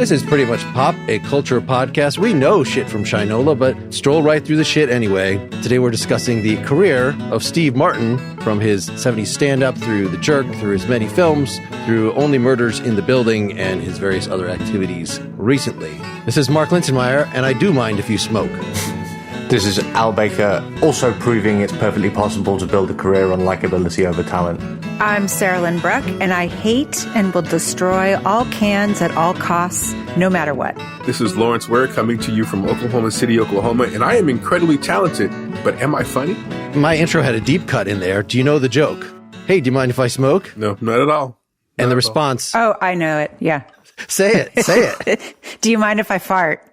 This is Pretty Much Pop, a culture podcast. We know shit from Shinola, but stroll right through the shit anyway. Today we're discussing the career of Steve Martin, from his 70s stand-up, through The Jerk, through his many films, through Only Murders in the Building, and his various other activities recently. This is Mark Linsenmeyer, and I do mind if you smoke. This is Al Baker, also proving it's perfectly possible to build a career on likability over talent. I'm Sarahlyn Bruck, and I hate and will destroy all cans at all costs, no matter what. This is Lawrence Ware coming to you from Oklahoma City, Oklahoma, and I am incredibly talented, but am I funny? My intro had a deep cut in there. Do you know the joke? Hey, do you mind if I smoke? No, not at all. And the response... Oh, I know it, yeah. Say it. Do you mind if I fart?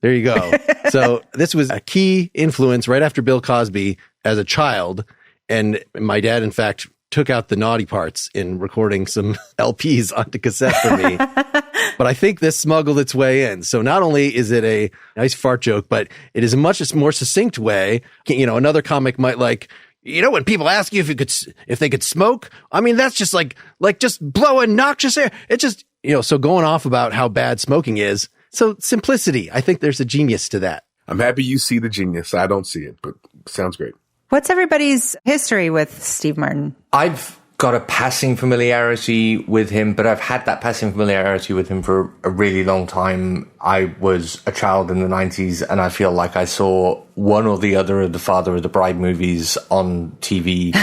There you go. So this was a key influence right after Bill Cosby as a child. And my dad, in fact, took out the naughty parts in recording some LPs onto cassette for me. But I think this smuggled its way in. So not only is it a nice fart joke, but it is a much more succinct way. You know, another comic might when people ask you if they could smoke, I mean, that's just like just blowing noxious air. It just, so going off about how bad smoking is. So simplicity, I think there's a genius to that. I'm happy you see the genius. I don't see it, but sounds great. What's everybody's history with Steve Martin? I've got a passing familiarity with him, but I've had that passing familiarity with him for a really long time. I was a child in the 90s, and I feel like I saw one or the other of the Father of the Bride movies on TV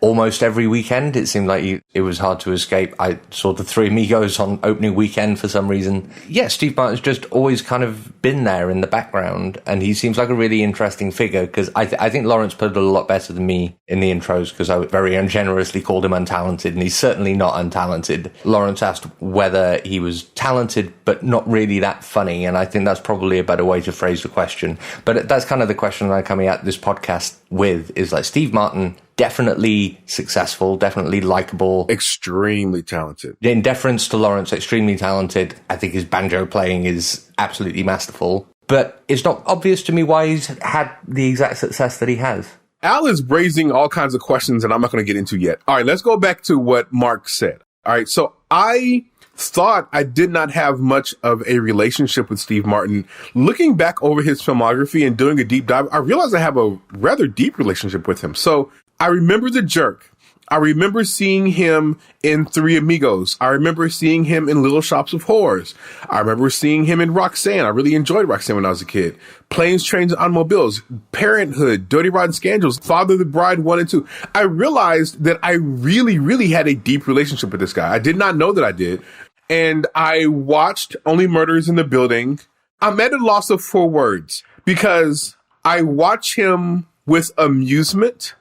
almost every weekend. It seemed like it was hard to escape. I saw the Three Amigos on opening weekend for some reason. Yeah, Steve Martin's just always kind of been there in the background, and he seems like a really interesting figure, because I think Lawrence put it a lot better than me in the intros, because I very ungenerously called him untalented, and he's certainly not untalented. Lawrence asked whether he was talented, but not really that funny, and I think that's probably a better way to phrase the question. But that's kind of the question that I'm coming at this podcast with, is like Steve Martin, definitely successful, definitely likable. Extremely talented. In deference to Lawrence, extremely talented. I think his banjo playing is absolutely masterful. But it's not obvious to me why he's had the exact success that he has. Al is raising all kinds of questions that I'm not going to get into yet. All right, let's go back to what Mark said. All right, so I thought I did not have much of a relationship with Steve Martin. Looking back over his filmography and doing a deep dive, I realized I have a rather deep relationship with him. So I remember The Jerk. I remember seeing him in Three Amigos. I remember seeing him in Little Shops of Horrors. I remember seeing him in Roxanne. I really enjoyed Roxanne when I was a kid. Planes, Trains, and Automobiles, Parenthood, Dirty Rotten Scandals, Father of the Bride 1 and 2. I realized that I really, really had a deep relationship with this guy. I did not know that I did. And I watched Only Murders in the Building. I'm at a loss of for words, because I watch him with amusement,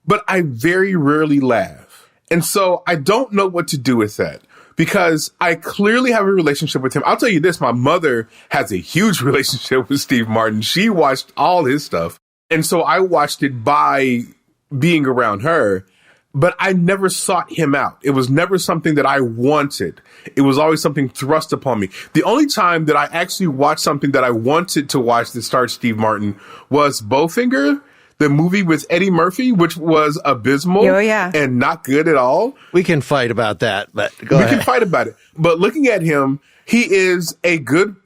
but I very rarely laugh. And so I don't know what to do with that, because I clearly have a relationship with him. I'll tell you this, my mother has a huge relationship with Steve Martin. She watched all his stuff. And so I watched it by being around her, but I never sought him out. It was never something that I wanted. It was always something thrust upon me. The only time that I actually watched something that I wanted to watch that starred Steve Martin was Bowfinger, the movie with Eddie Murphy, which was abysmal and not good at all. We can fight about that, but we can fight about it. But looking at him, he is a good,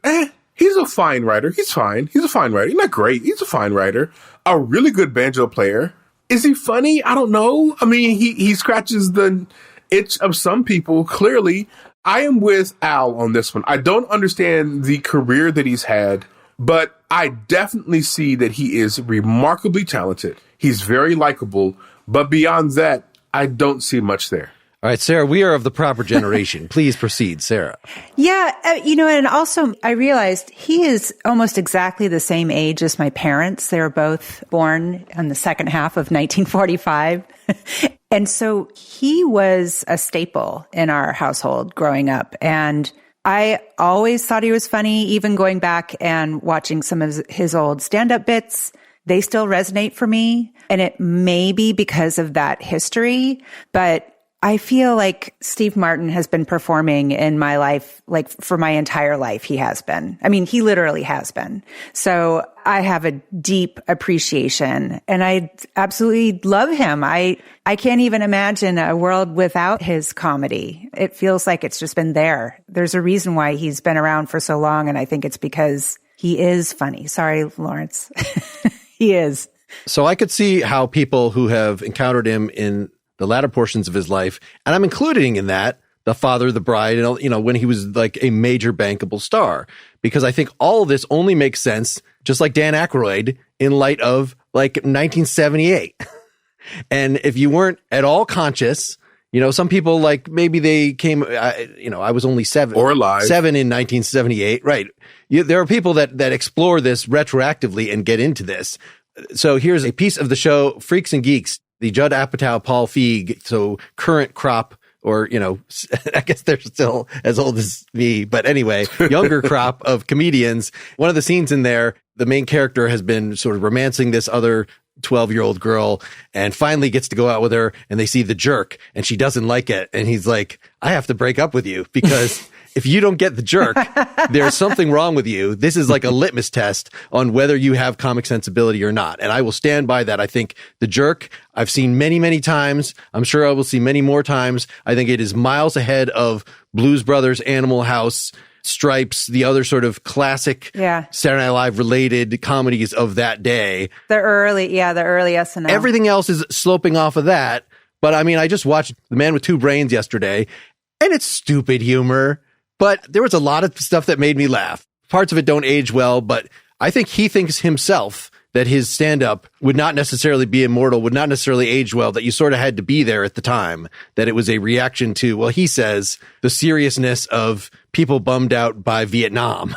he's a fine writer. He's fine. He's a fine writer. He's not great. He's a fine writer. A really good banjo player. Is he funny? I don't know. I mean, he scratches the itch of some people, clearly. I am with Al on this one. I don't understand the career that he's had, but I definitely see that he is remarkably talented. He's very likable, but beyond that, I don't see much there. All right, Sarah, we are of the proper generation. Please proceed, Sarah. Yeah, and also I realized he is almost exactly the same age as my parents. They were both born in the second half of 1945. And so he was a staple in our household growing up. And I always thought he was funny, even going back and watching some of his old stand-up bits. They still resonate for me. And it may be because of that history, but I feel like Steve Martin has been performing in my life, like for my entire life. He has been. I mean, he literally has been. So I have a deep appreciation and I absolutely love him. I can't even imagine a world without his comedy. It feels like it's just been there. There's a reason why he's been around for so long. And I think it's because he is funny. Sorry, Lawrence. He is. So I could see how people who have encountered him in the latter portions of his life, and I'm including in that The Father, the Bride, and, you know, when he was like a major bankable star, because I think all of this only makes sense, just like Dan Aykroyd, in light of like 1978. And if you weren't at all conscious, you know, some people like maybe they came, I was only seven or alive, 7 in 1978. Right. There are people that explore this retroactively and get into this. So here's a piece of the show, Freaks and Geeks, the Judd Apatow, Paul Feig, so current crop, or, you know, I guess they're still as old as me, but anyway, younger crop of comedians. One of the scenes in there, the main character has been sort of romancing this other 12-year-old girl and finally gets to go out with her, and they see The Jerk and she doesn't like it. And he's like, I have to break up with you because if you don't get The Jerk, there's something wrong with you. This is like a litmus test on whether you have comic sensibility or not. And I will stand by that. I think The Jerk, I've seen many, many times. I'm sure I will see many more times. I think it is miles ahead of Blues Brothers, Animal House, Stripes, the other sort of classic Saturday Night Live related comedies of that day. The early SNL. Everything else is sloping off of that. But I mean, I just watched The Man with Two Brains yesterday, and it's stupid humor. But there was a lot of stuff that made me laugh. Parts of it don't age well, but I think he thinks himself that his stand-up would not necessarily be immortal, would not necessarily age well, that you sort of had to be there at the time, that it was a reaction to, well, he says, the seriousness of people bummed out by Vietnam.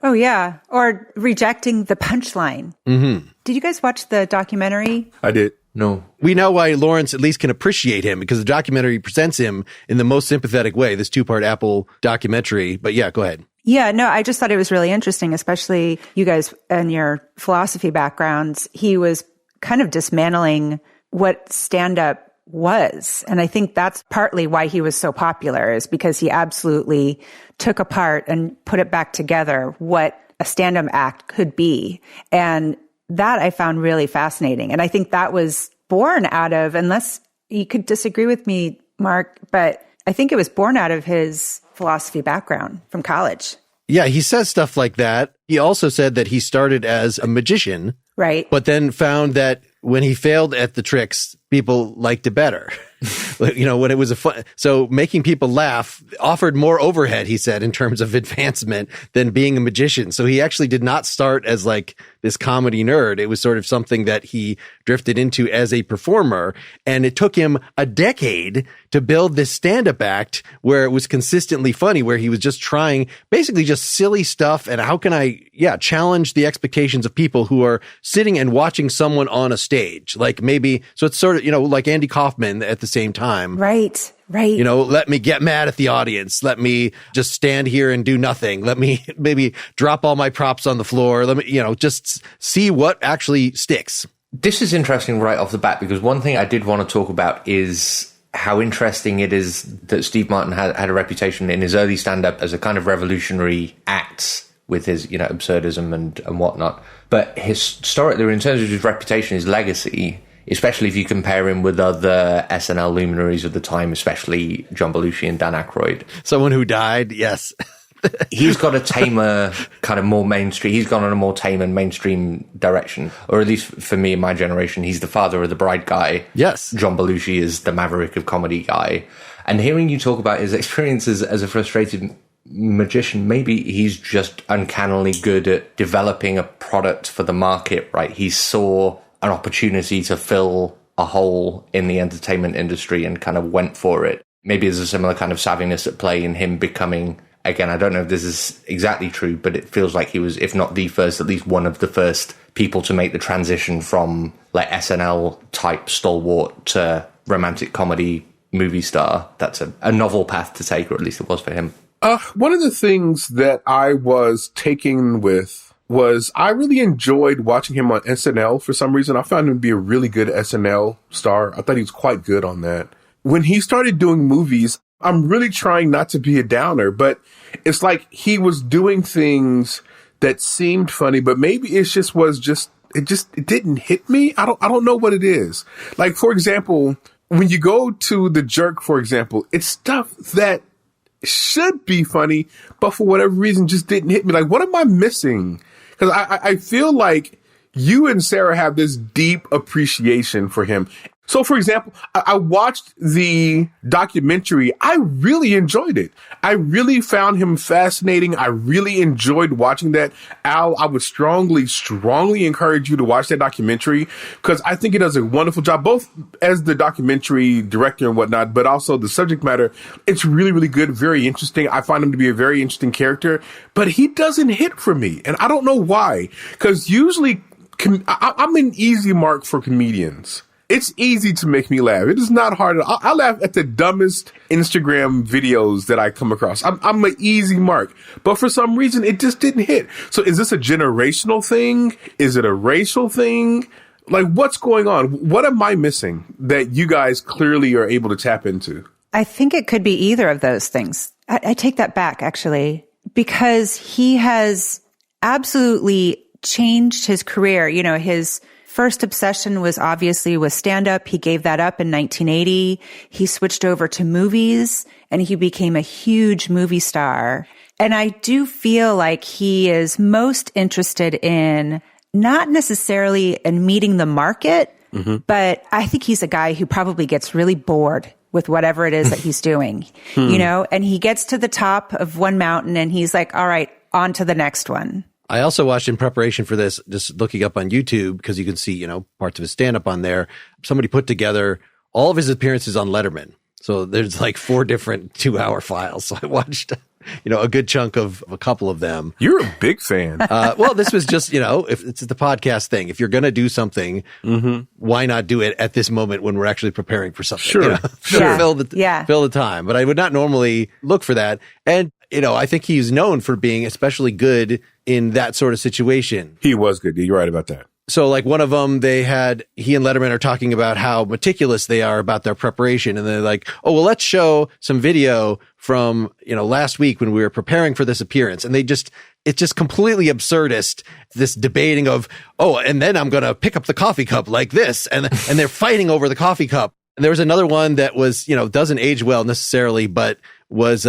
Oh, yeah. Or rejecting the punchline. Mm-hmm. Did you guys watch the documentary? I did. No. We know why Lawrence at least can appreciate him, because the documentary presents him in the most sympathetic way, this 2-part Apple documentary. But yeah, go ahead. Yeah, no, I just thought it was really interesting, especially you guys and your philosophy backgrounds. He was kind of dismantling what stand-up was. And I think that's partly why he was so popular, is because he absolutely took apart and put it back together what a stand-up act could be. And that I found really fascinating. And I think that was born out of, unless you could disagree with me, Mark, but I think it was born out of his philosophy background from college. Yeah, he says stuff like that. He also said that he started as a magician. Right. But then found that when he failed at the tricks, people liked it better. You know, when it was so making people laugh offered more overhead, he said, in terms of advancement than being a magician. So he actually did not start as like this comedy nerd. It was sort of something that he drifted into as a performer. And it took him a decade to build this stand-up act where it was consistently funny, where he was just trying basically just silly stuff. And how can I, challenge the expectations of people who are sitting and watching someone on a stage? Like maybe, so it's sort of, you know, like Andy Kaufman at the same time. Right. You know, let me get mad at the audience. Let me just stand here and do nothing. Let me maybe drop all my props on the floor. Let me, you know, just see what actually sticks. This is interesting right off the bat, because one thing I did want to talk about is how interesting it is that Steve Martin had a reputation in his early stand-up as a kind of revolutionary act with his, you know, absurdism and whatnot. But historically, in terms of his reputation, his legacy, especially if you compare him with other SNL luminaries of the time, especially John Belushi and Dan Aykroyd. Someone who died, yes. He's got a tamer, kind of more mainstream. He's gone on a more tame and mainstream direction. Or at least for me, in my generation, he's the Father of the Bride guy. Yes. John Belushi is the Maverick of comedy guy. And hearing you talk about his experiences as a frustrated magician, maybe he's just uncannily good at developing a product for the market, right? He saw an opportunity to fill a hole in the entertainment industry and kind of went for it. Maybe there's a similar kind of savviness at play in him becoming, again, I don't know if this is exactly true, but it feels like he was, if not the first, at least one of the first people to make the transition from like SNL type stalwart to romantic comedy movie star. That's a novel path to take, or at least it was for him. One of the things that I was taken with was I really enjoyed watching him on SNL for some reason. I found him to be a really good SNL star. I thought he was quite good on that. when he started doing movies, I'm really trying not to be a downer, but it's like he was doing things that seemed funny, but maybe it didn't hit me. I don't know what it is. Like, for example, when you go to The Jerk, for example, it's stuff that should be funny, but for whatever reason just didn't hit me. Like, what am I missing? Because I feel like you and Sarah have this deep appreciation for him. So, for example, I watched the documentary. I really enjoyed it. I really found him fascinating. I really enjoyed watching that. Al, I would strongly encourage you to watch that documentary because I think he does a wonderful job, both as the documentary director and whatnot, but also the subject matter. It's really, really good, very interesting. I find him to be a very interesting character, but he doesn't hit for me. And I don't know why, because usually I'm an easy mark for comedians. It's easy to make me laugh. It is not hard. I laugh at the dumbest Instagram videos that I come across. I'm an easy mark. But for some reason, it just didn't hit. So is this a generational thing? Is it a racial thing? Like, what's going on? What am I missing that you guys clearly are able to tap into? I think it could be either of those things. I take that back, actually, because he has absolutely changed his career. You know, his first obsession was obviously with stand-up. He gave that up in 1980. He switched over to movies and he became a huge movie star. And I do feel like he is most interested in not necessarily in meeting the market, but I think he's a guy who probably gets really bored with whatever it is that he's doing, you know, and he gets to the top of one mountain and he's like, all right, on to the next one. I also watched in preparation for this, just looking up on YouTube, because you can see, you know, parts of his stand-up on there. Somebody put together all of his appearances on Letterman. So there's like 4 different 2-hour files. So I watched, you know, a good chunk of a couple of them. You're a big fan. Well, this was just, you know, if it's the podcast thing. If you're going to do something, why not do it at this moment when we're actually preparing for something? Sure. You know? Yeah. Fill the time. But I would not normally look for that. And, you know, I think he's known for being especially good in that sort of situation. He was good. You're right about that. So like one of them, he and Letterman are talking about how meticulous they are about their preparation. And they're like, oh, well, let's show some video from, you know, last week when we were preparing for this appearance. And it's just completely absurdist, this debating of, oh, and then I'm going to pick up the coffee cup like this. And they're fighting over the coffee cup. And there was another one that was, you know, doesn't age well necessarily, but was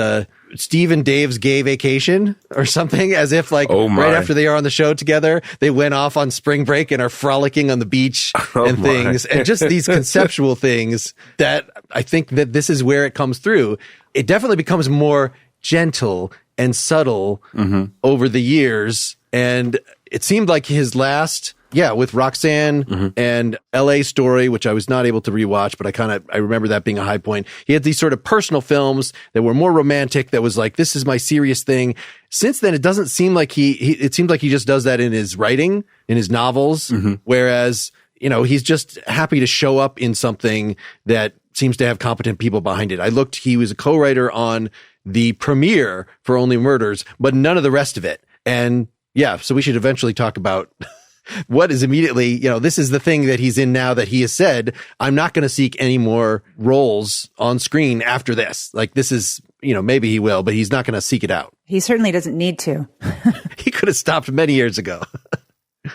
Steve and Dave's gay vacation or something, as if like right after they are on the show together, they went off on spring break and are frolicking on the beach and things. And just these conceptual things that I think that this is where it comes through. It definitely becomes more gentle and subtle over the years. And it seemed like his last, with Roxanne and LA Story, which I was not able to rewatch, but I remember that being a high point. He had these sort of personal films that were more romantic, that was like, this is my serious thing. Since then, it doesn't seem like it seems like he just does that in his writing, in his novels, whereas, you know, he's just happy to show up in something that seems to have competent people behind it. he was a co-writer on the premiere for Only Murders, but none of the rest of it. And so we should eventually talk about what is immediately, you know, this is the thing that he's in now, that he has said, I'm not going to seek any more roles on screen after this. Like, this is, you know, maybe he will, but he's not going to seek it out. He certainly doesn't need to. He could have stopped many years ago.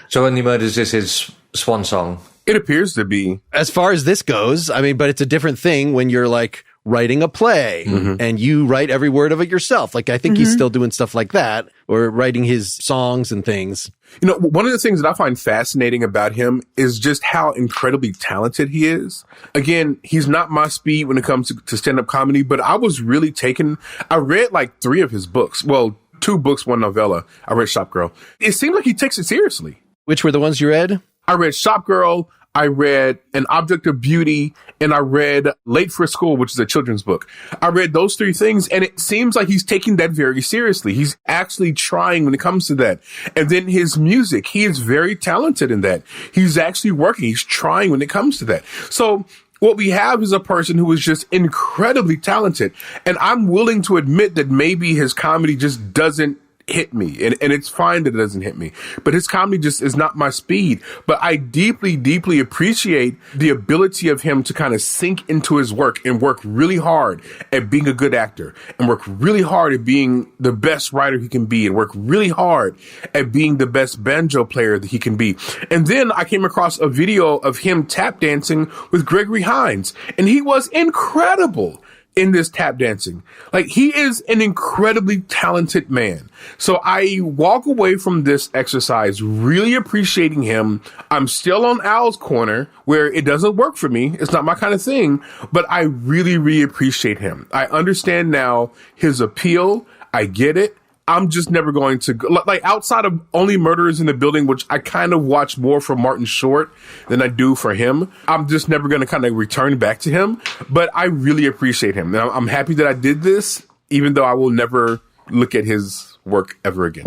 So Only Murders is his swan song? It appears to be. As far as this goes, I mean, but it's a different thing when you're like writing a play and you write every word of it yourself. Like, I think he's still doing stuff like that, or writing his songs and things. You know, one of the things that I find fascinating about him is just how incredibly talented he is. Again, he's not my speed when it comes to stand-up comedy, but I was really taken. I read like 3 of his books. Well, 2 books, 1 novella. I read Shop Girl. It seemed like he takes it seriously. Which were the ones you read? I read Shop Girl, I read An Object of Beauty, and I read Late for School, which is a children's book. I read those 3 things, and it seems like he's taking that very seriously. He's actually trying when it comes to that. And then his music, he is very talented in that. He's actually working. He's trying when it comes to that. So what we have is a person who is just incredibly talented. And I'm willing to admit that maybe his comedy just doesn't hit me. And it's fine that it doesn't hit me. But his comedy just is not my speed. But I deeply, deeply appreciate the ability of him to kind of sink into his work and work really hard at being a good actor and work really hard at being the best writer he can be and work really hard at being the best banjo player that he can be. And then I came across a video of him tap dancing with Gregory Hines, and he was incredible in this tap dancing. Like, he is an incredibly talented man. So I walk away from this exercise really appreciating him. I'm still on Al's corner where it doesn't work for me. It's not my kind of thing, but I really, really appreciate him. I understand now his appeal. I get it. I'm just never going to go, like, outside of Only Murderers in the Building, which I kind of watch more for Martin Short than I do for him. I'm just never going to kind of return back to him, but I really appreciate him. And I'm happy that I did this, even though I will never look at his work ever again.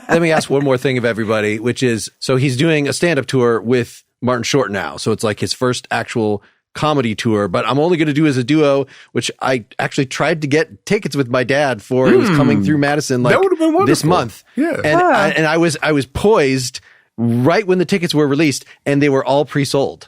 Let me ask one more thing of everybody, which is, so he's doing a stand-up tour with Martin Short now. So it's like his first actual comedy tour, but I'm only going to do as a duo, which I actually tried to get tickets with my dad for. It was coming through Madison like this month. Yeah. And I was poised right when the tickets were released, and they were all pre-sold.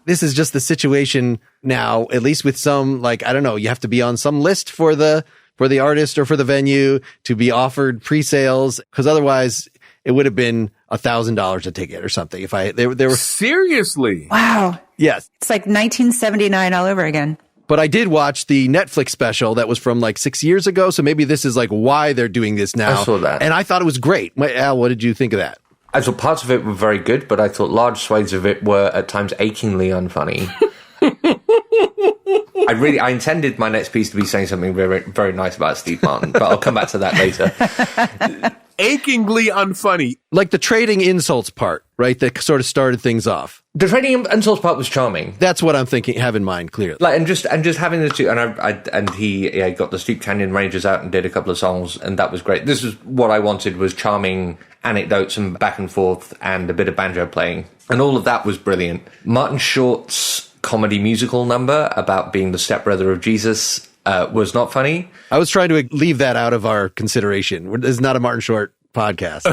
This is just the situation now, at least with some, like, I don't know, you have to be on some list for the artist or for the venue to be offered pre-sales, because otherwise it would have been $1,000 a ticket or something. If they were seriously. Wow. Yes. It's like 1979 all over again. But I did watch the Netflix special that was from like 6 years ago. So maybe this is like why they're doing this now. I saw that. And I thought it was great. Al, what did you think of that? I thought parts of it were very good, but I thought large swathes of it were at times achingly unfunny. I intended my next piece to be saying something very, very nice about Steve Martin, but I'll come back to that later. Achingly unfunny. Like the trading insults part, right? That sort of started things off. The trading insults part was charming. That's what I'm thinking, have in mind clearly. Like, and just having the two, and he got the Steep Canyon Rangers out and did a couple of songs, and that was great. This was what I wanted, was charming anecdotes and back and forth and a bit of banjo playing. And all of that was brilliant. Martin Short's comedy musical number about being the stepbrother of Jesus was not funny. I was trying to leave that out of our consideration. This is not a Martin Short podcast.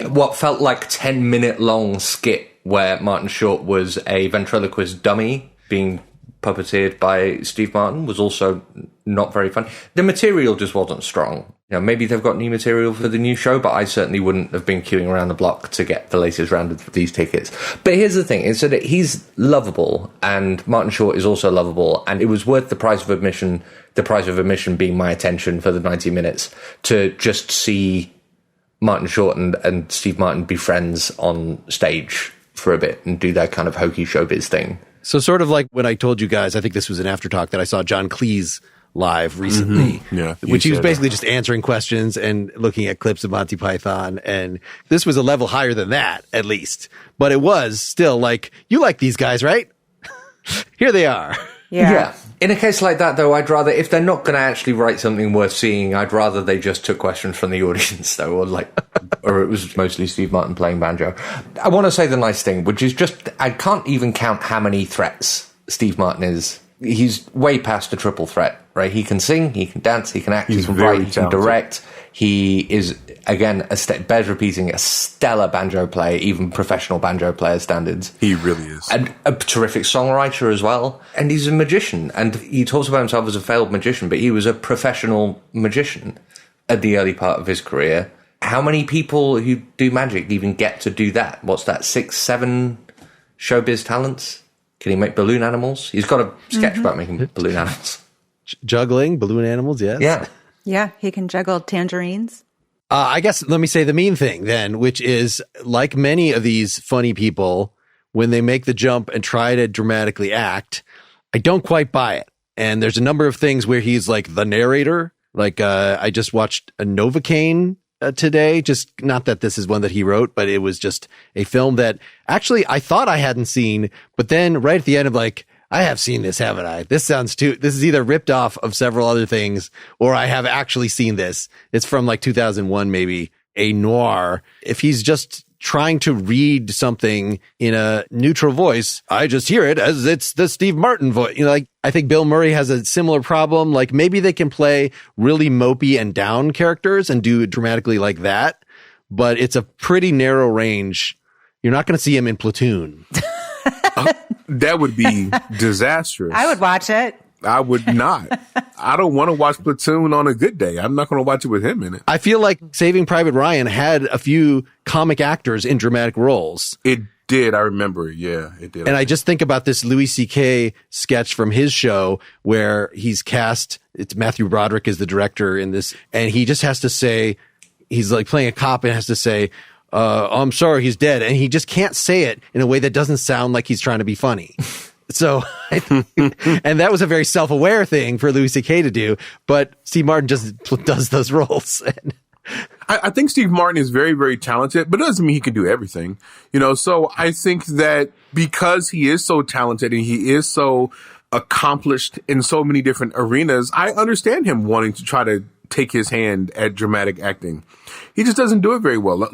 What felt like 10-minute long skit where Martin Short was a ventriloquist dummy being puppeteered by Steve Martin was also not very fun. The material just wasn't strong. You know, maybe they've got new material for the new show, but I certainly wouldn't have been queuing around the block to get the latest round of these tickets. But here's the thing, is that he's lovable, and Martin Short is also lovable, and it was worth the price of admission being my attention for the 90 minutes, to just see Martin Short and Steve Martin be friends on stage for a bit and do that kind of hokey showbiz thing. So sort of like when I told you guys, I think this was an aftertalk, that I saw John Cleese live recently, which he was basically just answering questions and looking at clips of Monty Python. And this was a level higher than that, at least. But it was still like, you like these guys, right? Here they are. Yeah. In a case like that, though, I'd rather, if they're not going to actually write something worth seeing, I'd rather they just took questions from the audience, though, or it was mostly Steve Martin playing banjo. I want to say the nice thing, which is just, I can't even count how many threats Steve Martin is. He's way past a triple threat, right? He can sing, he can dance, he can act, he can write, he can direct. He is, again, bears repeating, a stellar banjo player, even professional banjo player standards. He really is. And a terrific songwriter as well. And he's a magician. And he talks about himself as a failed magician, but he was a professional magician at the early part of his career. How many people who do magic even get to do that? What's that, 6, 7 showbiz talents? Can he make balloon animals? He's got a sketch about making balloon animals. Juggling, balloon animals, yes. Yeah. Yeah, he can juggle tangerines. I guess let me say the mean thing then, which is, like many of these funny people, when they make the jump and try to dramatically act, I don't quite buy it. And there's a number of things where he's like the narrator. Like I just watched a Novocaine today. Just not that this is one that he wrote, but it was just a film that actually I thought I hadn't seen. But then right at the end, I'm like, I have seen this, haven't I? This is either ripped off of several other things, or I have actually seen this. It's from like 2001, maybe, a noir. If he's just trying to read something in a neutral voice, I just hear it as it's the Steve Martin voice. Like, I think Bill Murray has a similar problem. Like, maybe they can play really mopey and down characters and do it dramatically like that, but it's a pretty narrow range. You're not going to see him in Platoon. That would be disastrous. I would watch it. I would not. I don't want to watch Platoon on a good day. I'm not going to watch it with him in it. I feel like Saving Private Ryan had a few comic actors in dramatic roles. It did. I remember. Yeah, it did. And I just think about this Louis C.K. sketch from his show where he's cast, it's Matthew Broderick is the director in this, and he just has to say, he's like playing a cop and has to say, I'm sorry, he's dead. And he just can't say it in a way that doesn't sound like he's trying to be funny. So, and that was a very self-aware thing for Louis C.K. to do, but Steve Martin just does those roles. I think Steve Martin is very, very talented, but it doesn't mean he can do everything. So I think that because he is so talented and he is so accomplished in so many different arenas, I understand him wanting to try to take his hand at dramatic acting. He just doesn't do it very well.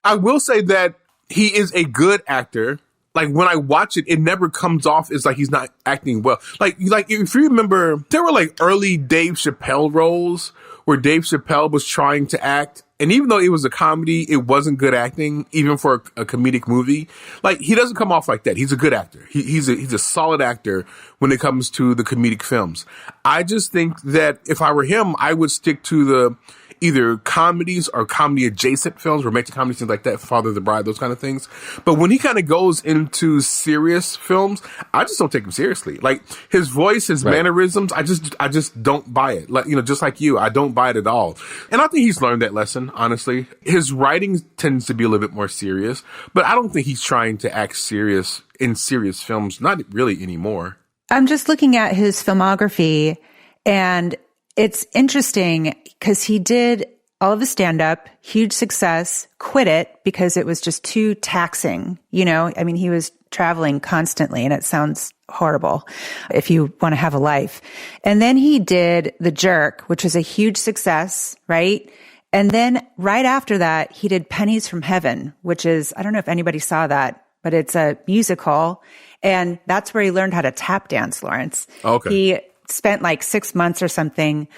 I will say that he is a good actor. Like, when I watch it, it never comes off as like he's not acting well. Like if you remember, there were like early Dave Chappelle roles where Dave Chappelle was trying to act. And even though it was a comedy, it wasn't good acting, even for a comedic movie. Like, he doesn't come off like that. He's a good actor. He's a solid actor when it comes to the comedic films. I just think that if I were him, I would stick to the either comedies or comedy adjacent films, romantic comedies, things like that, Father of the Bride, those kind of things. But when he kind of goes into serious films, I just don't take him seriously. Like, his voice, his mannerisms, I just don't buy it. Like, just like you, I don't buy it at all. And I think he's learned that lesson, honestly. His writing tends to be a little bit more serious, but I don't think he's trying to act serious in serious films, not really anymore. I'm just looking at his filmography, and it's interesting because he did all of his stand-up, huge success, quit it because it was just too taxing. He was traveling constantly, and it sounds horrible if you want to have a life. And then he did The Jerk, which was a huge success, right? And then right after that, he did Pennies from Heaven, which is, I don't know if anybody saw that, but it's a musical. And that's where he learned how to tap dance, Lawrence. Okay. He spent like 6 months or something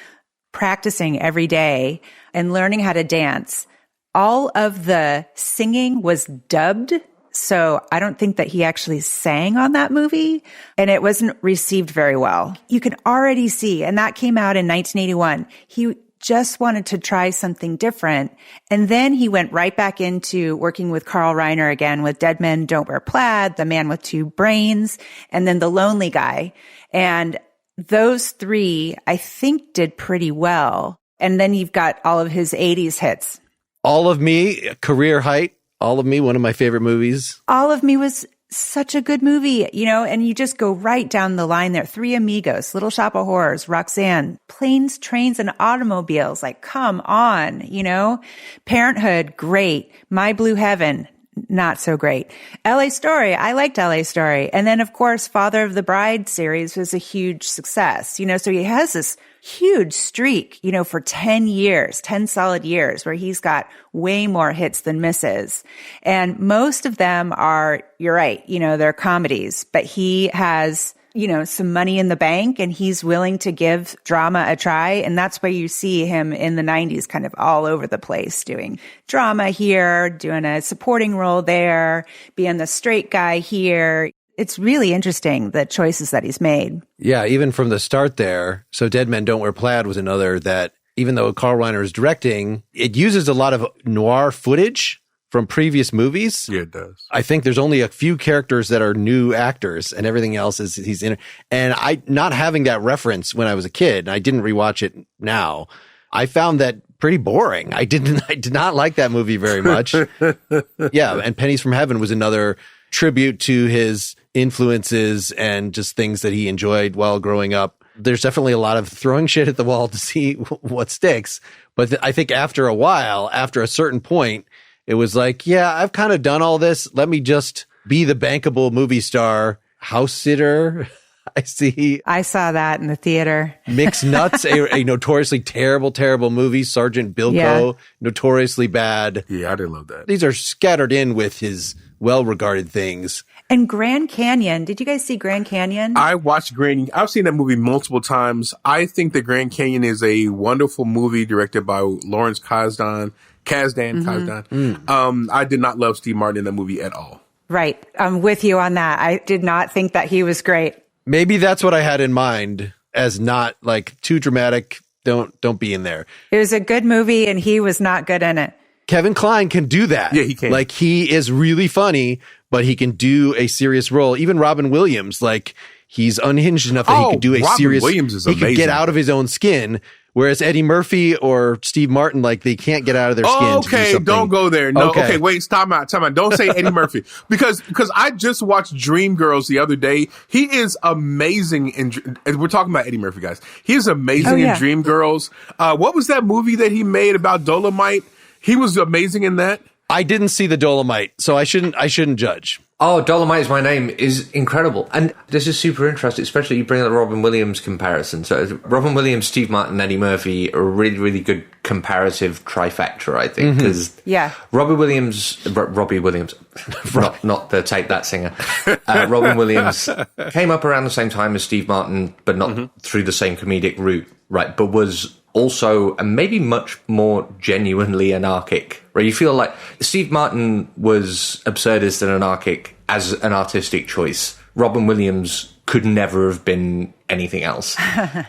practicing every day and learning how to dance. All of the singing was dubbed, so I don't think that he actually sang on that movie, and it wasn't received very well. You can already see, and that came out in 1981. He just wanted to try something different. And then he went right back into working with Carl Reiner again with Dead Men Don't Wear Plaid, The Man with Two Brains, and then The Lonely Guy. And those three, I think, did pretty well. And then you've got all of his 80s hits. All of Me, career height. All of Me, one of my favorite movies. All of Me was such a good movie, and you just go right down the line there. Three Amigos, Little Shop of Horrors, Roxanne, Planes, Trains, and Automobiles. Like, come on, Parenthood, great. My Blue Heaven, not so great. LA Story, I liked LA Story. And then, of course, Father of the Bride series was a huge success, so he has this huge streak, for 10 years, 10 solid years, where he's got way more hits than misses. And most of them are, you're right, they're comedies, but he has, some money in the bank, and he's willing to give drama a try. And that's why you see him in the 90s kind of all over the place, doing drama here, doing a supporting role there, being the straight guy here. It's really interesting, the choices that he's made. Yeah, even from the start there. So Dead Men Don't Wear Plaid was another that, even though Carl Reiner is directing, it uses a lot of noir footage from previous movies. Yeah, it does. I think there's only a few characters that are new actors, and everything else is he's in. And I, not having that reference when I was a kid, and I didn't rewatch it now, I found that pretty boring. I did not like that movie very much. Yeah, and Pennies from Heaven was another tribute to his influences and just things that he enjoyed while growing up. There's definitely a lot of throwing shit at the wall to see what sticks. But I think after a while, after a certain point, it was like, yeah, I've kind of done all this. Let me just be the bankable movie star, house sitter. I saw that in the theater. Mixed Nuts, a notoriously terrible movie. Sergeant Bilko, notoriously bad. Yeah, I didn't love that. These are scattered in with his well-regarded things. And Grand Canyon. Did you guys see Grand Canyon? I watched I've seen that movie multiple times. I think that Grand Canyon is a wonderful movie directed by Lawrence Kasdan. I did not love Steve Martin in that movie at all. Right. I'm with you on that. I did not think that he was great. Maybe that's what I had in mind as not like too dramatic. Don't be in there. It was a good movie and he was not good in it. Kevin Kline can do that. Yeah, he can. Like, he is really funny, but he can do a serious role. Even Robin Williams, like, he's unhinged enough that he can do a Robin serious. Williams is he can get out of his own skin. Whereas Eddie Murphy or Steve Martin, like, they can't get out of their skin. Okay, don't go there. No, okay, wait, time out. Don't say Eddie Murphy because I just watched Dreamgirls the other day. He is amazing we're talking about Eddie Murphy, guys. He is amazing in Dreamgirls. What was that movie that he made about Dolomite? He was amazing in that. I didn't see the Dolomite, so I shouldn't judge. Oh, Dolomite Is My Name is incredible. And this is super interesting, especially you bring up the Robin Williams comparison. So Robin Williams, Steve Martin, Eddie Murphy are a really, really good comparative trifecta, I think. Because Robbie Williams, not the Take That singer, Robin Williams came up around the same time as Steve Martin, but not through the same comedic route, right? But was also, and maybe much more genuinely anarchic, where you feel like Steve Martin was absurdist and anarchic as an artistic choice. Robin Williams could never have been anything else.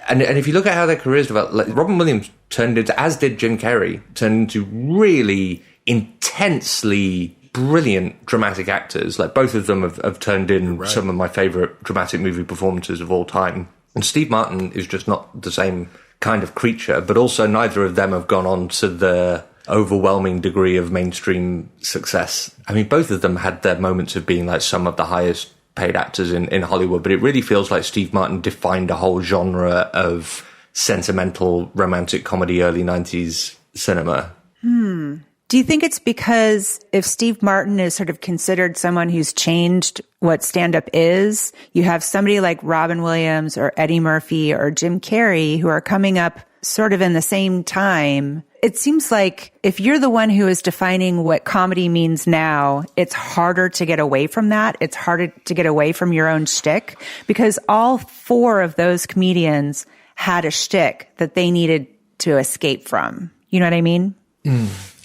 and if you look at how their careers developed, like, Robin Williams turned into, as did Jim Carrey, turned into really intensely brilliant dramatic actors. Like, both of them have turned in some of my favorite dramatic movie performances of all time. And Steve Martin is just not the same kind of creature, but also neither of them have gone on to the overwhelming degree of mainstream success. I mean, both of them had their moments of being like some of the highest paid actors in Hollywood, but it really feels like Steve Martin defined a whole genre of sentimental romantic comedy early 90s cinema. Do you think it's because if Steve Martin is sort of considered someone who's changed what stand-up is, you have somebody like Robin Williams or Eddie Murphy or Jim Carrey who are coming up sort of in the same time? It seems like if you're the one who is defining what comedy means now, it's harder to get away from that. It's harder to get away from your own shtick because all four of those comedians had a shtick that they needed to escape from. You know what I mean?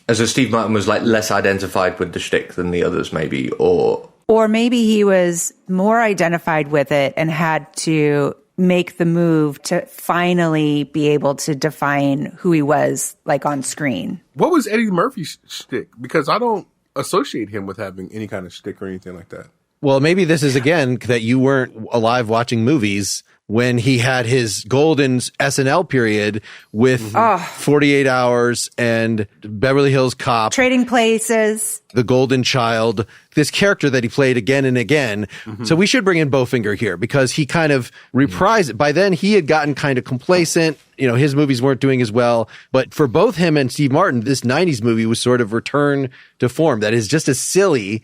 As if Steve Martin was like less identified with the shtick than the others, maybe, or maybe he was more identified with it and had to make the move to finally be able to define who he was, like, on screen. What was Eddie Murphy's shtick? Because I don't associate him with having any kind of shtick or anything like that. Well, maybe this is, again, that you weren't alive watching movies when he had his golden SNL period with 48 Hours and Beverly Hills Cop. Trading Places. The Golden Child. This character that he played again and again. So we should bring in Bowfinger here because he kind of reprised it. By then, he had gotten kind of complacent. You know, his movies weren't doing as well. But for both him and Steve Martin, this 90s movie was sort of return to form. That is just as silly.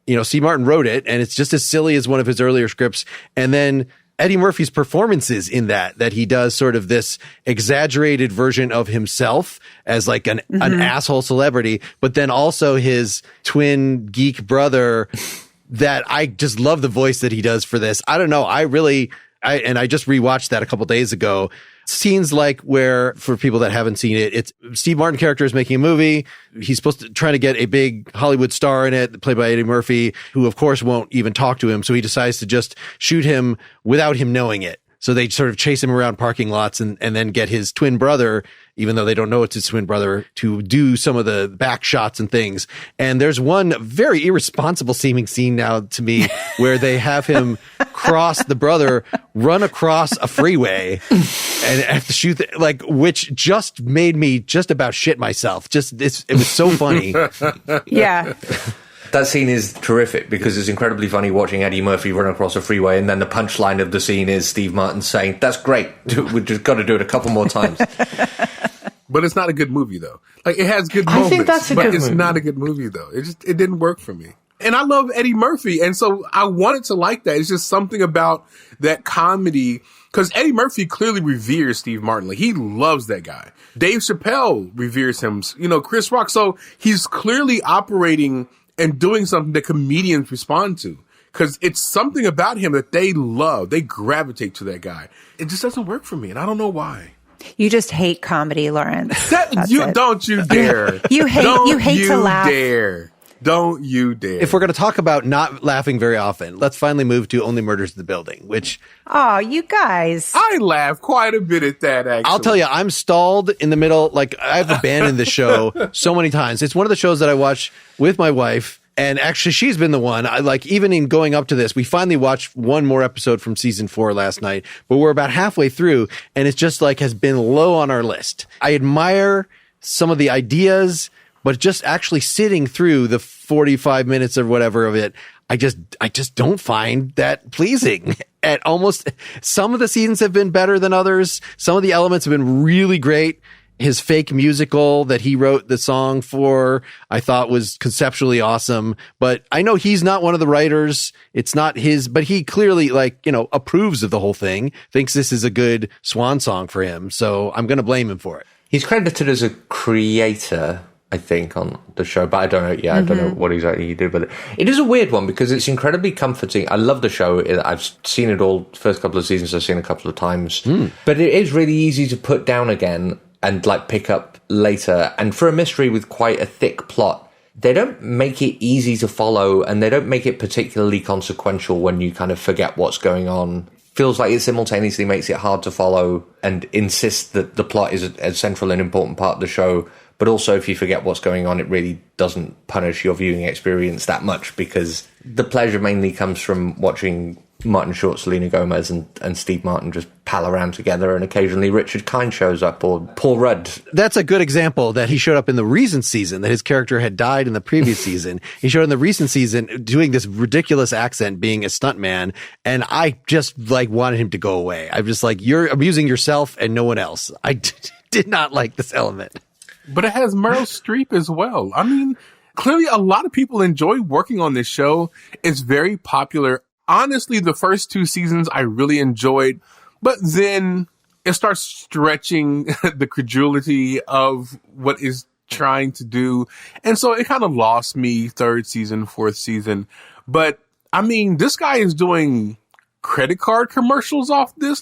You know, Steve Martin wrote it, and it's just as silly as one of his earlier scripts. And then Eddie Murphy's performances in that he does sort of this exaggerated version of himself as like an asshole celebrity, but then also his twin geek brother that I just love the voice that he does for this. I don't know. I just rewatched that a couple days ago. Scenes like where, for people that haven't seen it, it's Steve Martin character is making a movie. He's supposed to try to get a big Hollywood star in it, played by Eddie Murphy, who of course won't even talk to him. So he decides to just shoot him without him knowing it. So they sort of chase him around parking lots and then get his twin brother, even though they don't know it's his twin brother, to do some of the back shots and things. And there's one very irresponsible seeming scene now to me where they have him run across a freeway and have to shoot, which just made me just about shit myself. It was so funny. Yeah. That scene is terrific because it's incredibly funny watching Eddie Murphy run across a freeway, and then the punchline of the scene is Steve Martin saying, "That's great. We've just got to do it a couple more times." But it's not a good movie, though. Like, it has good moments, I think that's a but good it's movie. not a good movie, though. It didn't work for me. And I love Eddie Murphy. And so I wanted to like that. It's just something about that comedy. Because Eddie Murphy clearly reveres Steve Martin. Like, he loves that guy. Dave Chappelle reveres him. You know, Chris Rock. So he's clearly operating and doing something that comedians respond to. Because it's something about him that they love. They gravitate to that guy. It just doesn't work for me. And I don't know why. You just hate comedy, Lawrence. Don't you dare. You hate to laugh. Don't you dare. If we're going to talk about not laughing very often, let's finally move to Only Murders in the Building, which... Oh, you guys. I laugh quite a bit at that, actually. I'll tell you, I'm stalled in the middle. Like, I've abandoned the show so many times. It's one of the shows that I watch with my wife. And actually, she's been the one. Even in going up to this, we finally watched one more episode from season 4 last night, but we're about halfway through, and it's just has been low on our list. I admire some of the ideas, but just actually sitting through the 45 minutes or whatever of it, I just don't find that pleasing. At almost some of the seasons have been better than others. Some of the elements have been really great. His fake musical that he wrote the song for, I thought was conceptually awesome, but I know he's not one of the writers. It's not his, but he clearly approves of the whole thing, thinks this is a good swan song for him. So I'm going to blame him for it. He's credited as a creator, I think, on the show, but I don't know. Yeah, I don't know what exactly he did, but it is a weird one because it's incredibly comforting. I love the show. I've seen it all. First couple of seasons I've seen a couple of times, but it is really easy to put down again and pick up later. And for a mystery with quite a thick plot, they don't make it easy to follow, and they don't make it particularly consequential when you kind of forget what's going on. Feels like it simultaneously makes it hard to follow and insists that the plot is a central and important part of the show. But also, if you forget what's going on, it really doesn't punish your viewing experience that much, because the pleasure mainly comes from watching Martin Short, Selena Gomez, and Steve Martin just pal around together, and occasionally Richard Kind shows up, or Paul Rudd. That's a good example that he showed up in the recent season, that his character had died in the previous season. He showed in the recent season doing this ridiculous accent, being a stuntman, and I just wanted him to go away. I'm just you're amusing yourself and no one else. I did not like this element. But it has Meryl Streep as well. I mean, clearly a lot of people enjoy working on this show. It's very popular. Honestly, the first 2 seasons I really enjoyed, but then it starts stretching the credulity of what is trying to do. And so it kind of lost me 3rd season, 4th season. But I mean, this guy is doing credit card commercials off this.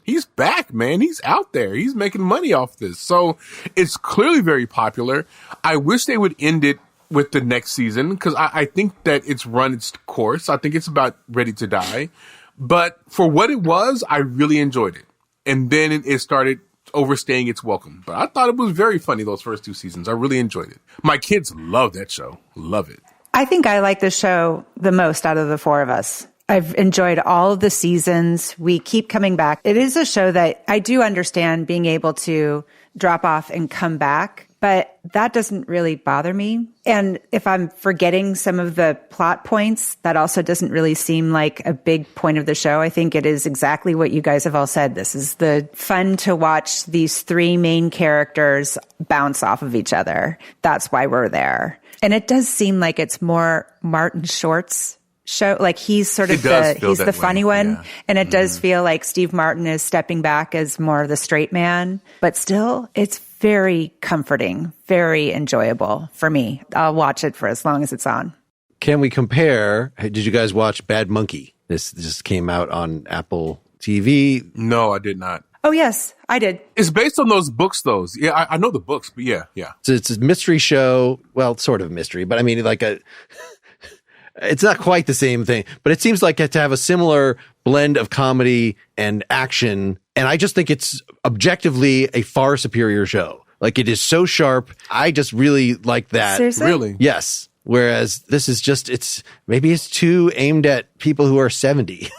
He's back, man. He's out there. He's making money off this. So it's clearly very popular. I wish they would end it with the next season, because I think that it's run its course. I think it's about ready to die. But for what it was, I really enjoyed it. And then it started overstaying its welcome. But I thought it was very funny, those first 2 seasons. I really enjoyed it. My kids love that show. Love it. I think I like the show the most out of the 4 of us. I've enjoyed all of the seasons. We keep coming back. It is a show that I do understand being able to drop off and come back, but that doesn't really bother me. And if I'm forgetting some of the plot points, that also doesn't really seem like a big point of the show. I think it is exactly what you guys have all said. This is the fun to watch these 3 main characters bounce off of each other. That's why we're there. And it does seem like it's more Martin Short's show. He's sort of he's the funny one. Yeah. And it does feel like Steve Martin is stepping back as more of the straight man, but still it's very comforting, very enjoyable for me. I'll watch it for as long as it's on. Can we compare? Did you guys watch Bad Monkey? This just came out on Apple TV. No, I did not. Oh, yes, I did. It's based on those books, though. Yeah, I know the books, but yeah. So it's a mystery show. Well, sort of mystery, but I mean, it's not quite the same thing, but it seems like it to have a similar blend of comedy and action. And I just think it's objectively a far superior show. It is so sharp. I just really like that. Seriously? Really? Yes. Whereas this is just, maybe it's too aimed at people who are 70.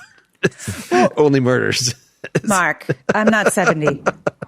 Only Murders. Mark, I'm not 70.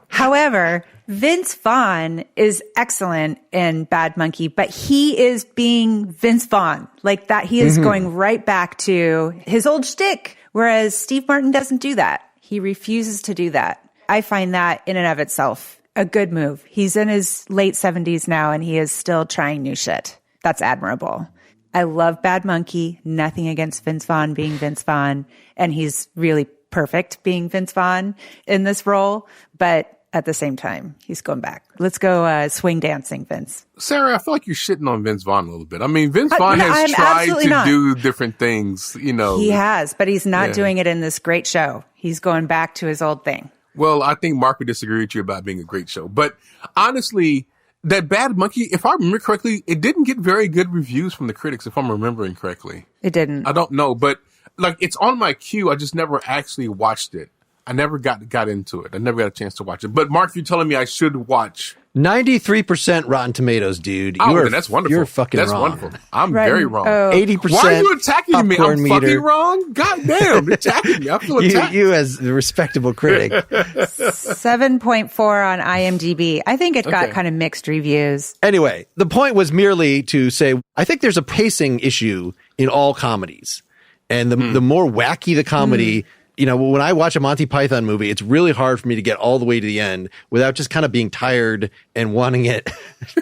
However, Vince Vaughn is excellent in Bad Monkey, but he is being Vince Vaughn. That he is going right back to his old shtick, whereas Steve Martin doesn't do that. He refuses to do that. I find that in and of itself a good move. He's in his late 70s now, and he is still trying new shit. That's admirable. I love Bad Monkey. Nothing against Vince Vaughn being Vince Vaughn. And he's really perfect being Vince Vaughn in this role. But at the same time, he's going back. Let's go swing dancing, Vince. Sarah, I feel like you're shitting on Vince Vaughn a little bit. I mean, Vince Vaughn has tried to do different things, you know. He has, but he's not doing it in this great show. He's going back to his old thing. Well, I think Mark would disagree with you about being a great show. But honestly, that Bad Monkey, if I remember correctly, it didn't get very good reviews from the critics, if I'm remembering correctly. It didn't. I don't know, but like it's on my queue. I just never actually watched it. I never got into it. I never got a chance to watch it. But Mark, you're telling me I should watch 93% Rotten Tomatoes, dude. That's wonderful. You're fucking That's wrong. wonderful. I'm very wrong. 80%. Why are you attacking me? I'm meter. fucking wrong? God damn, you're attacking me. I feel attacked. You as the respectable critic. 7.4 on IMDb. I think it got kind of mixed reviews. Anyway, the point was merely to say, I think there's a pacing issue in all comedies. And the more wacky the comedy, you know, when I watch a Monty Python movie, it's really hard for me to get all the way to the end without just kind of being tired and wanting it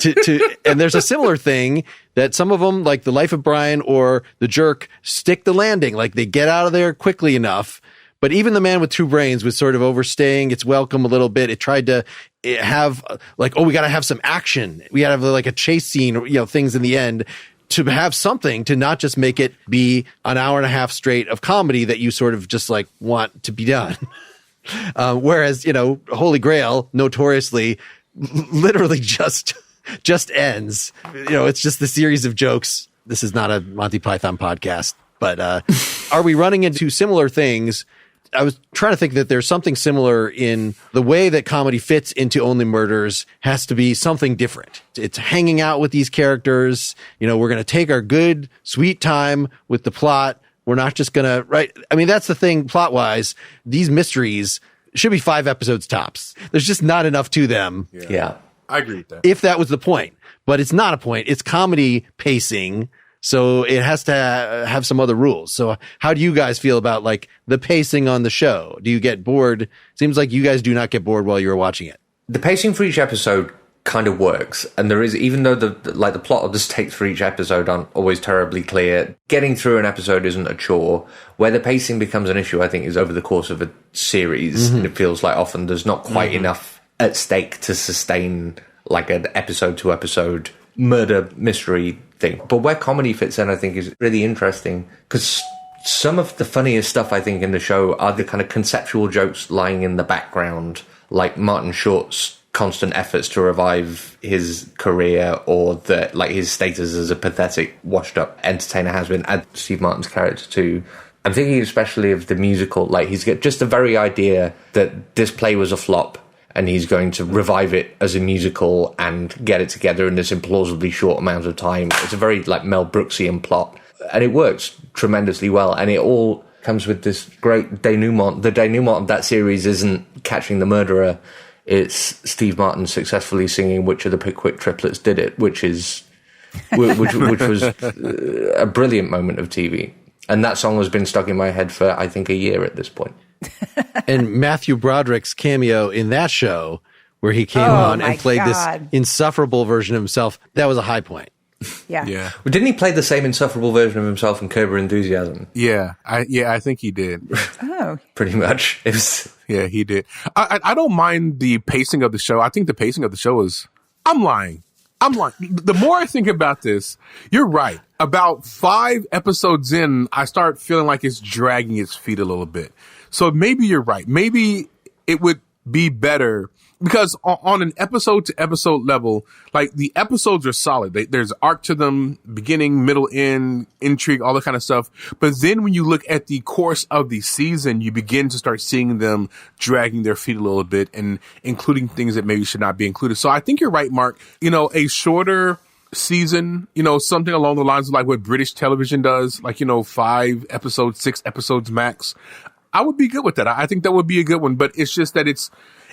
to and there's a similar thing that some of them, like The Life of Brian or The Jerk, stick the landing. Like they get out of there quickly enough. But even The Man with Two Brains was sort of overstaying its welcome a little bit. It tried to have like, we got to have some action. We got to have like a chase scene or, you know, things in the end, to have something to not just make it be an hour and a half straight of comedy that you sort of just like want to be done. Whereas, you know, Holy Grail notoriously literally just ends. You know, it's just the series of jokes. This is not a Monty Python podcast, but are we running into similar things? I was trying to think that there's something similar in the way that comedy fits into Only Murders has to be something different. It's hanging out with these characters. You know, we're going to take our good, sweet time with the plot. We're not just going to, right? I mean, that's the thing plot wise. These mysteries should be 5 episodes tops. There's just not enough to them. Yeah. I agree with that. If that was the point, but it's not a point. It's comedy pacing. So it has to have some other rules. So how do you guys feel about like the pacing on the show? Do you get bored? Seems like you guys do not get bored while you were watching it. The pacing for each episode kind of works. And there is, even though the plot of the stakes for each episode aren't always terribly clear, getting through an episode isn't a chore. Where the pacing becomes an issue, I think, is over the course of a series. And it feels like often there's not quite enough at stake to sustain like an episode to episode murder mystery thing. But where comedy fits in, I think, is really interesting because some of the funniest stuff, I think, in the show are the kind of conceptual jokes lying in the background, like Martin Short's constant efforts to revive his career or his status as a pathetic, washed-up entertainer has been, and Steve Martin's character too. I'm thinking especially of the musical, like he's got just the very idea that this play was a flop and he's going to revive it as a musical and get it together in this implausibly short amount of time. It's a very like Mel Brooksian plot, and it works tremendously well. And it all comes with this great denouement. The denouement of that series isn't catching the murderer; it's Steve Martin successfully singing "Which of the Pickwick Triplets Did It," which was a brilliant moment of TV. And that song has been stuck in my head for I think a year at this point. And Matthew Broderick's cameo in that show, where he came on and played this insufferable version of himself, that was a high point. Yeah. Well, didn't he play the same insufferable version of himself in Curb Your Enthusiasm? Yeah, I think he did. Oh, pretty much. It was. Yeah, he did. I don't mind the pacing of the show. I think the pacing of the show is. I'm lying. The more I think about this, you're right. About 5 episodes in, I start feeling like it's dragging its feet a little bit. So maybe you're right. Maybe it would be better because on an episode to episode level, like the episodes are solid. There's arc to them, beginning, middle, end, intrigue, all that kind of stuff. But then when you look at the course of the season, you begin to start seeing them dragging their feet a little bit and including things that maybe should not be included. So I think you're right, Mark. You know, a shorter season, you know, something along the lines of like what British television does, like, you know, 5 episodes, 6 episodes max. I would be good with that. I think that would be a good one, but it's just that it's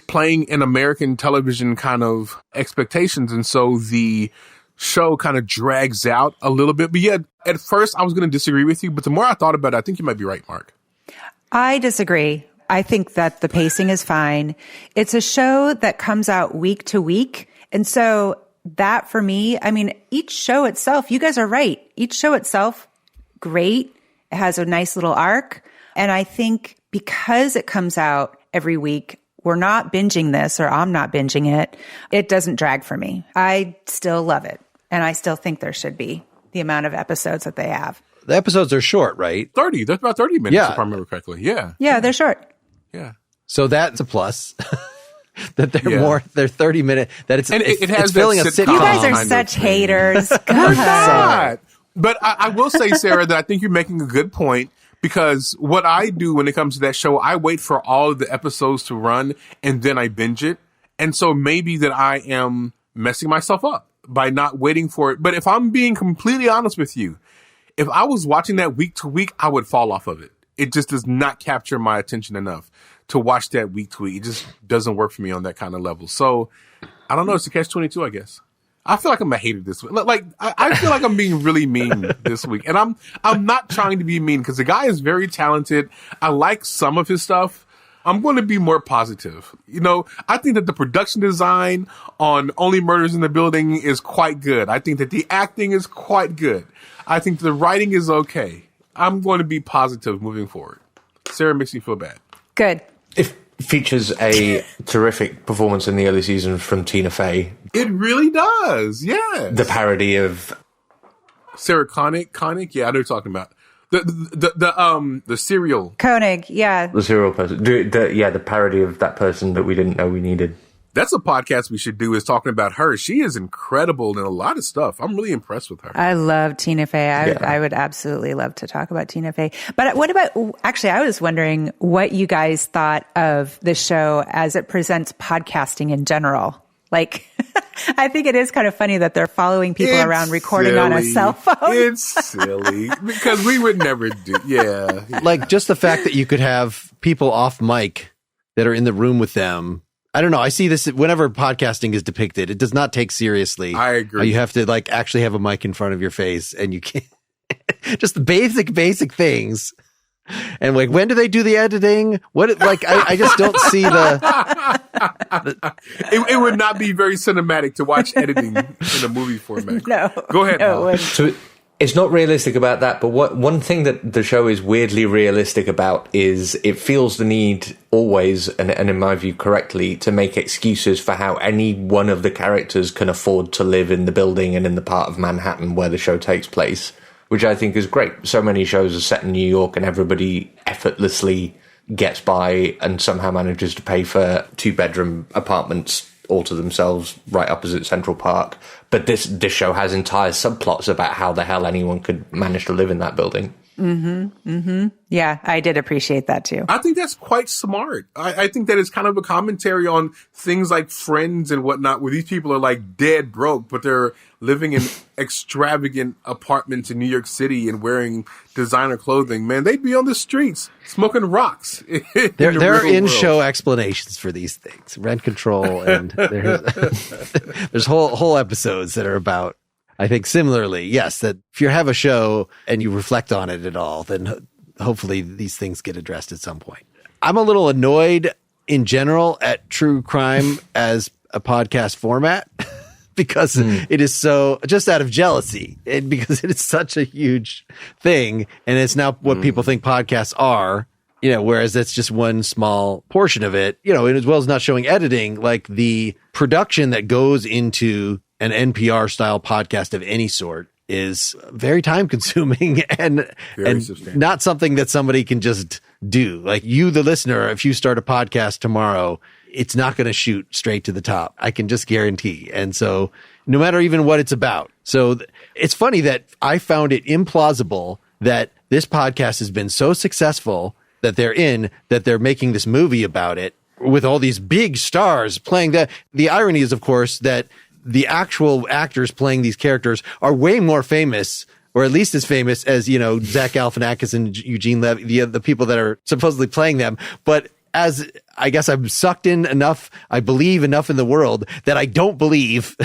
playing in American television kind of expectations. And so the show kind of drags out a little bit. But yeah, at first I was going to disagree with you, but the more I thought about it, I think you might be right, Mark. I disagree. I think that the pacing is fine. It's a show that comes out week to week. And so that for me, I mean, each show itself, you guys are right. Each show itself, great. It has a nice little arc. And I think because it comes out every week, we're not binging this, or I'm not binging it. It doesn't drag for me. I still love it. And I still think there should be the amount of episodes that they have. The episodes are short, right? 30. That's about 30 minutes, Yeah. if I remember correctly. Yeah. Yeah, they're short. Yeah. So that's a plus. That they're 30 minute, that it's, And it has it's filling a that sitcom. sitcom You guys are kind of such thing. haters. We're God. not. But I will say, Sarah, that I think you're making a good point, because what I do when it comes to that show, I wait for all of the episodes to run and then I binge it. And so maybe that I am messing myself up by not waiting for it. But if I'm being completely honest with you, if I was watching that week to week, I would fall off of it. It just does not capture my attention enough to watch that week to week. It just doesn't work for me on that kind of level. So I don't know. It's a catch-22, I guess. I feel like I'm a hater this week. Like I feel like I'm being really mean this week, and I'm not trying to be mean, because the guy is very talented. I like some of his stuff. I'm going to be more positive. You know, I think that the production design on Only Murders in the Building is quite good. I think that the acting is quite good. I think the writing is okay. I'm going to be positive moving forward. Sarah makes me feel bad. Good. It features a terrific performance in the early seasons from Tina Fey. It really does. Yeah. The parody of Sarah Connick. Yeah, I know what you're talking about. The serial. Koenig, yeah. the serial person. The parody of that person that we didn't know we needed. That's a podcast we should do, is talking about her. She is incredible in a lot of stuff. I'm really impressed with her. I love Tina Fey. I would absolutely love to talk about Tina Fey. But what about, actually, I was wondering what you guys thought of the show as it presents podcasting in general. Like, I think it is kind of funny that they're following people around recording on a cell phone. It's silly, because we would never do. Yeah. Like, just the fact that you could have people off mic that are in the room with them. I don't know. I see this whenever podcasting is depicted. It does not take seriously. I agree. You have to like actually have a mic in front of your face, and you can't just the basic things. And like, when do they do the editing? What, like, I just don't see It would not be very cinematic to watch editing in a movie format. No. Go ahead. No, Paul. So it's not realistic about that, but one thing that the show is weirdly realistic about is it feels the need always, and in my view correctly, to make excuses for how any one of the characters can afford to live in the building and in the part of Manhattan where the show takes place, which I think is great. So many shows are set in New York and everybody effortlessly gets by and somehow manages to pay for 2-bedroom apartments all to themselves right opposite Central Park. But this show has entire subplots about how the hell anyone could manage to live in that building. Yeah, I did appreciate that too. I think that's quite smart. I think that is kind of a commentary on things like Friends and whatnot, where these people are like dead broke, but they're living in extravagant apartments in New York City and wearing designer clothing. Man, they'd be on the streets smoking rocks. there are in-show explanations for these things, rent control, and there's whole episodes that are about. I think similarly, yes, that if you have a show and you reflect on it at all, then hopefully these things get addressed at some point. I'm a little annoyed in general at true crime as a podcast format because it is so, just out of jealousy, and because it is such a huge thing, and it's now what people think podcasts are. You know, whereas that's just one small portion of it, you know, and as well as not showing editing, like the production that goes into an NPR style podcast of any sort is very time consuming and not something that somebody can just do. Like you, the listener, if you start a podcast tomorrow, it's not going to shoot straight to the top. I can just guarantee. And so no matter even what it's about. So it's funny that I found it implausible that this podcast has been so successful that they're making this movie about it with all these big stars playing that. The irony is, of course, that the actual actors playing these characters are way more famous, or at least as famous as, you know, Zach Galifianakis and Eugene Levy, the people that are supposedly playing them. But as I guess I'm sucked in enough, I believe enough in the world that I don't believe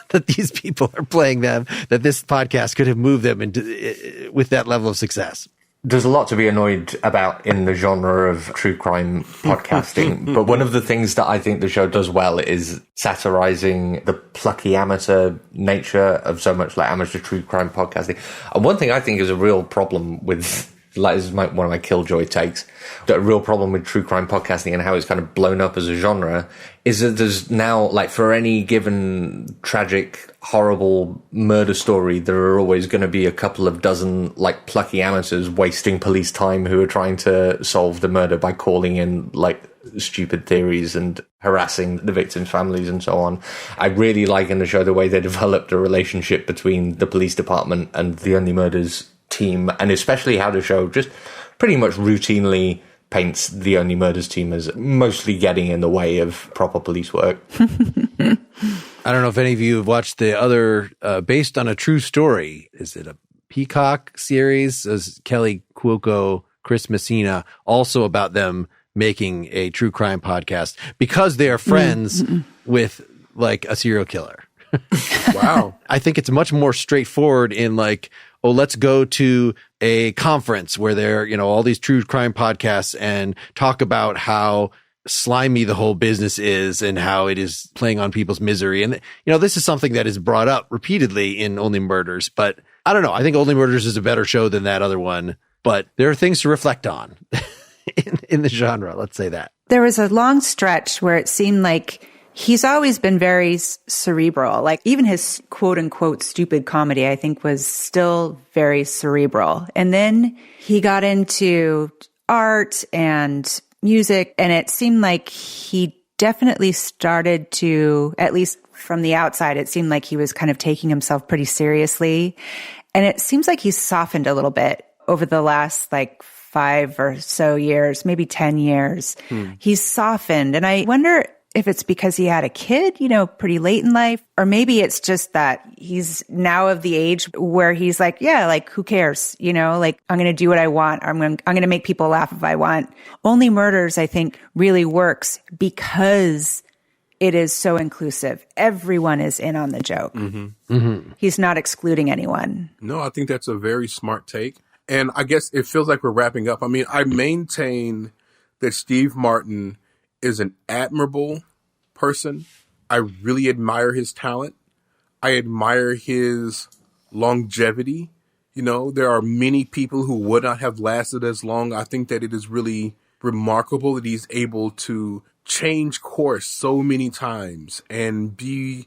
that these people are playing them, that this podcast could have moved them into with that level of success. There's a lot to be annoyed about in the genre of true crime podcasting, but one of the things that I think the show does well is satirizing the plucky amateur nature of so much like amateur true crime podcasting. And one thing I think is a real problem with, like, this is one of my killjoy takes, a real problem with true crime podcasting and how it's kind of blown up as a genre is that there's now, like, for any given tragic, horrible murder story, there are always going to be a couple of dozen, like, plucky amateurs wasting police time who are trying to solve the murder by calling in, like, stupid theories and harassing the victims' families and so on. I really like in the show the way they developed a relationship between the police department and the Only Murders team, and especially how the show just pretty much routinely paints the Only Murders team as mostly getting in the way of proper police work. I don't know if any of you have watched the other, based on a true story. Is it a Peacock series? Is Kelly Cuoco, Chris Messina, also about them making a true crime podcast because they are friends with, like, a serial killer. Wow. I think it's much more straightforward in, like, oh, let's go to a conference where there are, all these true crime podcasts and talk about how slimy the whole business is and how it is playing on people's misery. And, this is something that is brought up repeatedly in Only Murders, but I don't know. I think Only Murders is a better show than that other one, but there are things to reflect on in the genre. Let's say that. There was a long stretch where it seemed like he's always been very cerebral. Like, even his quote unquote stupid comedy, I think, was still very cerebral. And then he got into art and music, and it seemed like he definitely started to, at least from the outside, it seemed like he was kind of taking himself pretty seriously. And it seems like he's softened a little bit over the last, like, 5 or so years, maybe 10 years. He's softened. And I wonder if it's because he had a kid, pretty late in life, or maybe it's just that he's now of the age where he's like, yeah, like, who cares? Like, I'm going to do what I want. I'm going to make people laugh if I want. Only Murders, I think, really works because it is so inclusive. Everyone is in on the joke. He's not excluding anyone. No, I think that's a very smart take. And I guess it feels like we're wrapping up. I mean, I maintain that Steve Martin is an admirable person. I really admire his talent. I admire his longevity. There are many people who would not have lasted as long. I think that it is really remarkable that he's able to change course so many times and be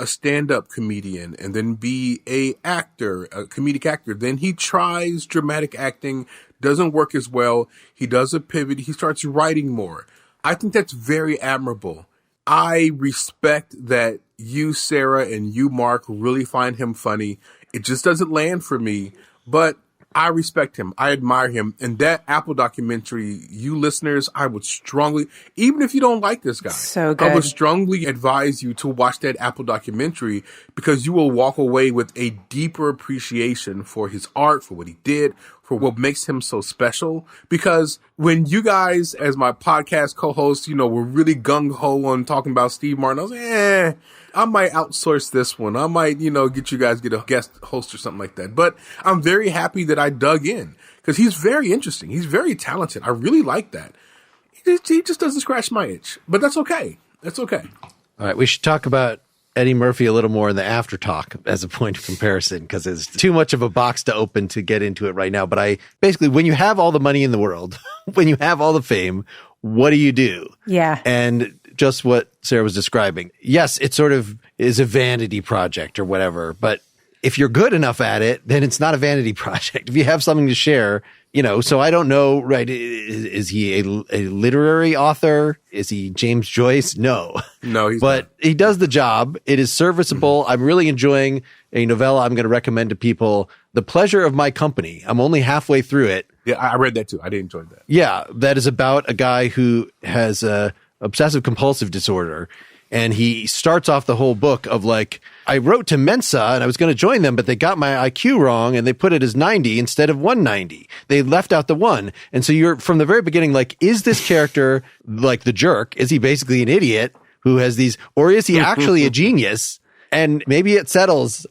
a stand-up comedian and then be a comedic actor. Then he tries dramatic acting, doesn't work as well. He does a pivot. He starts writing more. I think that's very admirable. I respect that you, Sarah, and you, Mark, really find him funny. It just doesn't land for me, but I respect him. I admire him. And that Apple documentary, you listeners, I would strongly, even if you don't like this guy, so good. I would strongly advise you to watch that Apple documentary because you will walk away with a deeper appreciation for his art, for what he did, for what makes him so special. Because when you guys, as my podcast co-hosts, were really gung-ho on talking about Steve Martin, I was like, I might outsource this one. I might, get you guys get a guest host or something like that. But I'm very happy that I dug in because he's very interesting. He's very talented. I really like that. He just doesn't scratch my itch, but that's okay. That's okay. All right. We should talk about Eddie Murphy a little more in the after talk as a point of comparison because it's too much of a box to open to get into it right now. But basically, when you have all the money in the world, when you have all the fame, what do you do? Yeah. And just what Sarah was describing. Yes, it sort of is a vanity project or whatever, but if you're good enough at it, then it's not a vanity project. If you have something to share, so I don't know, right? Is he a literary author? Is he James Joyce? No, he's but not. He does the job. It is serviceable. I'm really enjoying a novella I'm going to recommend to people, The Pleasure of My Company. I'm only halfway through it. Yeah, I read that too. I did enjoy that. Yeah, that is about a guy who has a obsessive compulsive disorder. And he starts off the whole book of like, I wrote to Mensa and I was going to join them, but they got my IQ wrong and they put it as 90 instead of 190. They left out the 1. And so you're from the very beginning, like, is this character like the jerk? Is he basically an idiot who has these, or is he actually a genius? And maybe it settles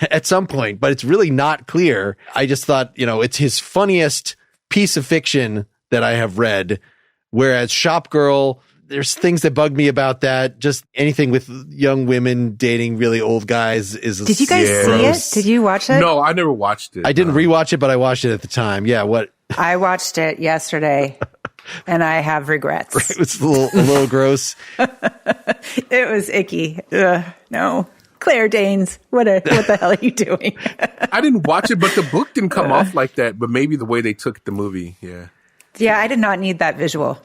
at some point, but it's really not clear. I just thought, it's his funniest piece of fiction that I have read. Whereas Shop Girl, there's things that bug me about that. Just anything with young women dating really old guys is. Did you guys see it? Did you watch it? No, I never watched it. I didn't rewatch it, but I watched it at the time. Yeah, what? I watched it yesterday, and I have regrets. It was a little gross. It was icky. Ugh, no. Claire Danes, what the hell are you doing? I didn't watch it, but the book didn't come off like that. But maybe the way they took the movie, yeah. Yeah, I did not need that visual.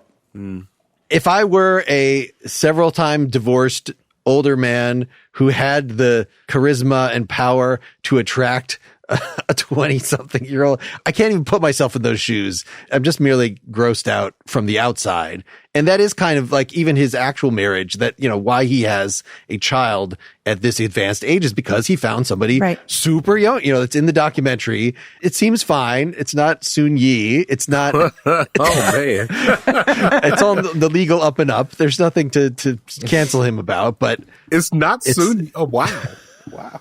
If I were a several-time divorced older man who had the charisma and power to attract a 20-something-year-old, I can't even put myself in those shoes. I'm just merely grossed out from the outside. And that is kind of like even his actual marriage, that, why he has a child at this advanced age is because he found somebody super young. It's in the documentary. It seems fine. It's not Soon Yi. It's not. Oh, man. It's on the legal up and up. There's nothing to cancel him about, but it's not Soon. Oh, wow. Wow.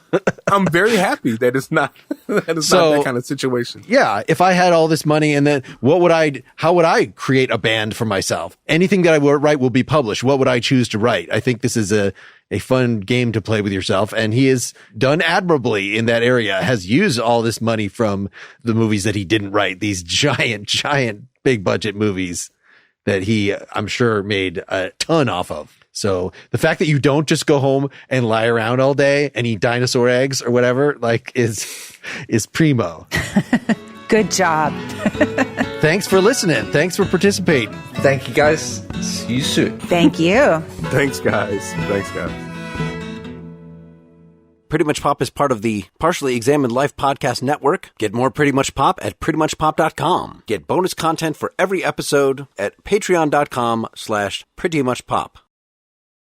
I'm very happy that it's not not that kind of situation. Yeah. If I had all this money and then how would I create a band for myself? Anything that I would write will be published. What would I choose to write? I think this is a fun game to play with yourself. And he has done admirably in that area, has used all this money from the movies that he didn't write, these giant, big budget movies that he, I'm sure, made a ton off of. So the fact that you don't just go home and lie around all day and eat dinosaur eggs or whatever, is primo. Good job. Thanks for listening. Thanks for participating. Thank you, guys. See you soon. Thank you. Thanks, guys. Pretty Much Pop is part of the Partially Examined Life podcast network. Get more Pretty Much Pop at prettymuchpop.com. Get bonus content for every episode at patreon.com/prettymuchpop.